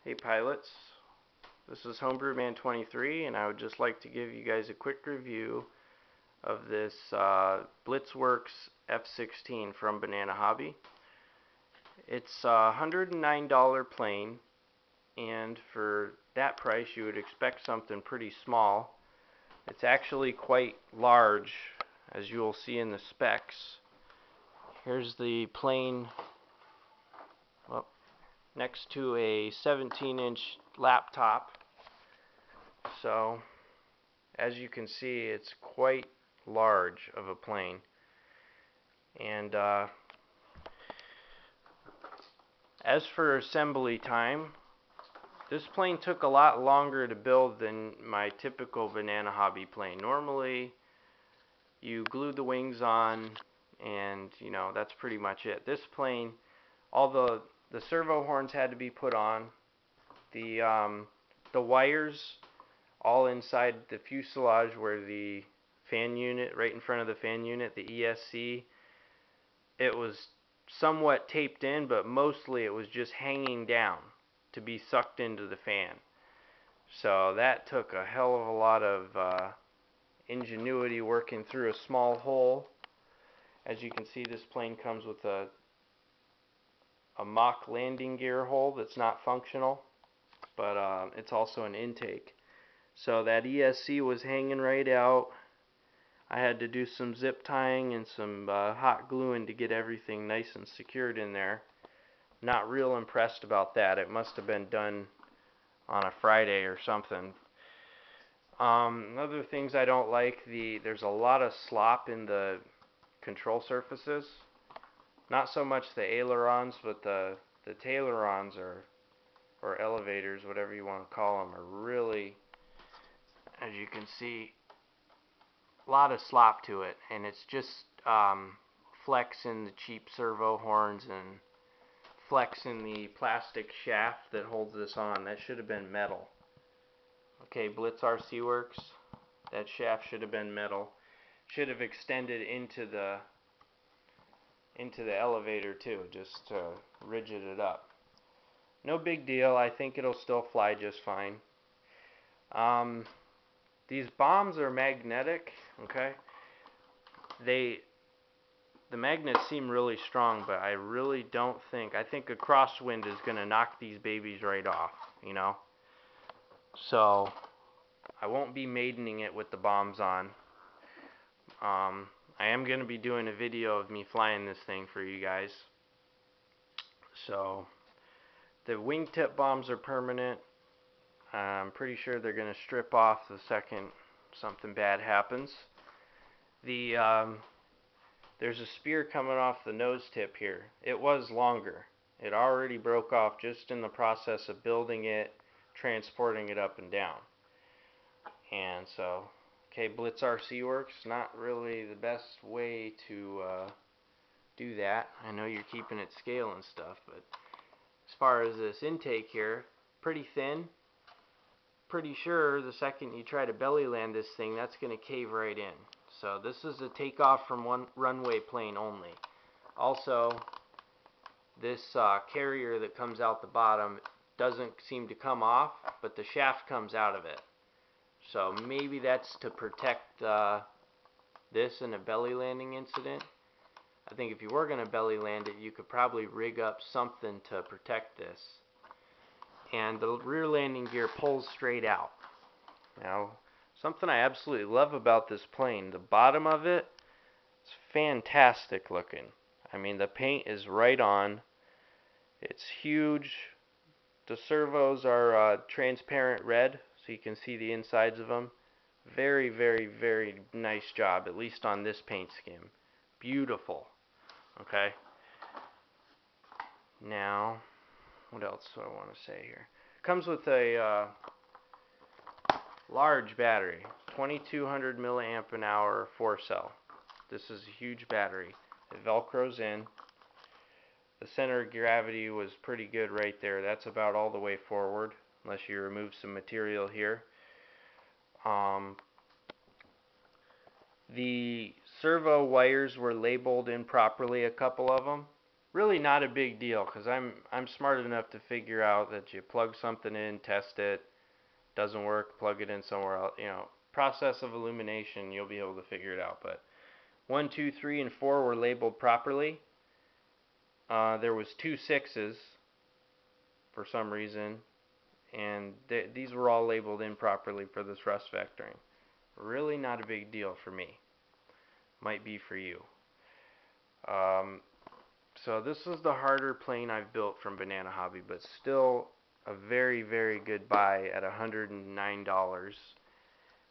Hey pilots, this is Homebrewman23 and I would just like to give you guys a quick review of this Blitzrcworks F-16 from Banana Hobby. It's a $109 plane, and for that price you would expect something pretty small. It's actually quite large, as you will see in the specs. Here's the plane next to a 17-inch laptop. So as you can see, it's quite large of a plane. And as for assembly time, this plane took a lot longer to build than my typical Banana Hobby plane. Normally you glue the wings on and that's pretty much it. This plane, all the servo horns had to be put on. The wires all inside the fuselage where the fan unit, right in front of the fan unit, the ESC, it was somewhat taped in, but mostly it was just hanging down to be sucked into the fan. So that took a hell of a lot of ingenuity working through a small hole. As you can see, this plane comes with a mock landing gear hole that's not functional, but it's also an intake. So that ESC was hanging right out. I had to do some zip tying and some hot gluing to get everything nice and secured in there. Not real impressed about that. It must have been done on a Friday or something. Other things I don't like, there's a lot of slop in the control surfaces. Not so much the ailerons, but the tailerons or elevators, whatever you want to call them, are really, as you can see, a lot of slop to it, and it's just flexing the cheap servo horns and flexing the plastic shaft that holds this on. That should have been metal. Okay, Blitzrcworks, that shaft should have been metal. Should have extended into the elevator too, just to rigid it up. No big deal. I think it'll still fly just fine. These bombs are magnetic. Okay, the magnets seem really strong, but I really don't think. I think a crosswind is going to knock these babies right off. So I won't be maidening it with the bombs on. I am going to be doing a video of me flying this thing for you guys. So the wingtip bombs are permanent. I'm pretty sure they're going to strip off the second something bad happens. There's a spear coming off the nose tip here. It was longer. It already broke off just in the process of building it, transporting it up and down. And so, okay, Blitzrcworks, not really the best way to do that. I know you're keeping it scale and stuff, but as far as this intake here, pretty thin. Pretty sure the second you try to belly land this thing, that's going to cave right in. So this is a takeoff from one runway plane only. Also, this carrier that comes out the bottom doesn't seem to come off, but the shaft comes out of it. So maybe that's to protect this in a belly landing incident. I think if you were going to belly land it, you could probably rig up something to protect this. And the rear landing gear pulls straight out. Now, something I absolutely love about this plane, the bottom of it is fantastic looking. I mean, the paint is right on. It's huge. The servos are transparent red, so you can see the insides of them. Very, very, very nice job, at least on this paint scheme. Beautiful. Okay. Now, what else do I want to say here? Comes with a large battery, 2200 milliamp an hour 4-cell. This is a huge battery. It velcros in. The center of gravity was pretty good right there. That's about all the way forward, unless you remove some material here. The servo wires were labeled improperly, a couple of them. really not a big deal because I'm smart enough to figure out that you plug something in, test it, doesn't work, plug it in somewhere else. You know, process of illumination, you'll be able to figure it out. But 1, 2, 3, and 4 were labeled properly. There was 2 6s for some reason, and these were all labeled improperly for the thrust vectoring. Really not a big deal for me. Might be for you. So this is the harder plane I've built from Banana Hobby, but still a very, very good buy at $109.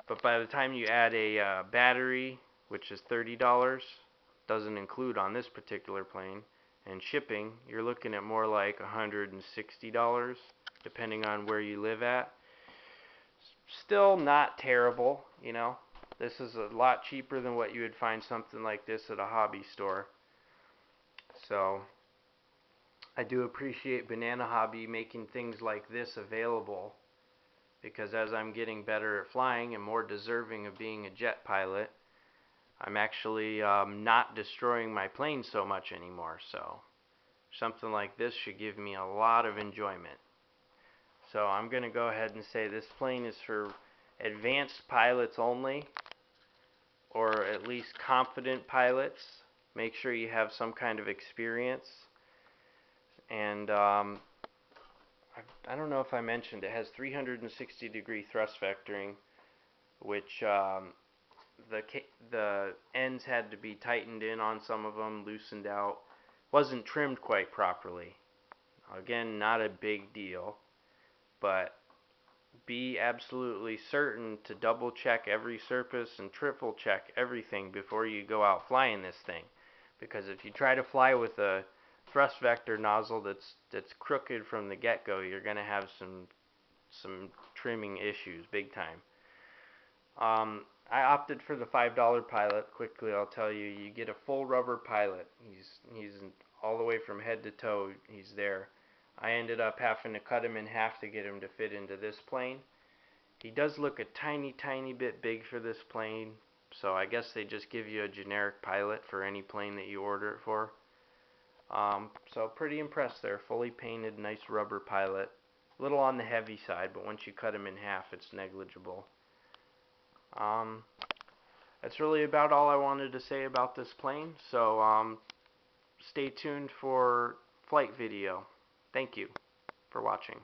But by the time you add a battery, which is $30, doesn't include on this particular plane, and shipping, you're looking at more like $160, depending on where you live at. Still not terrible, you know. This is a lot cheaper than what you would find something like this at a hobby store. So I do appreciate Banana Hobby making things like this available, because as I'm getting better at flying and more deserving of being a jet pilot, I'm actually not destroying my plane so much anymore. So something like this should give me a lot of enjoyment. So I'm going to go ahead and say this plane is for advanced pilots only, or at least confident pilots. Make sure you have some kind of experience. And I don't know if I mentioned, it has 360-degree thrust vectoring, which the ends had to be tightened in on some of them, loosened out. Wasn't trimmed quite properly. Again, not a big deal, but be absolutely certain to double check every surface and triple check everything before you go out flying this thing. Because if you try to fly with a thrust vector nozzle that's crooked from the get-go, you're going to have some trimming issues, big time. I opted for the $5 pilot. Quickly, I'll tell you, you get a full rubber pilot. He's all the way from head to toe. He's there. I ended up having to cut him in half to get him to fit into this plane. He does look a tiny, tiny bit big for this plane, so I guess they just give you a generic pilot for any plane that you order it for. So pretty impressed there. Fully painted, nice rubber pilot. A little on the heavy side, but once you cut him in half, it's negligible. That's really about all I wanted to say about this plane. So stay tuned for flight video. Thank you for watching.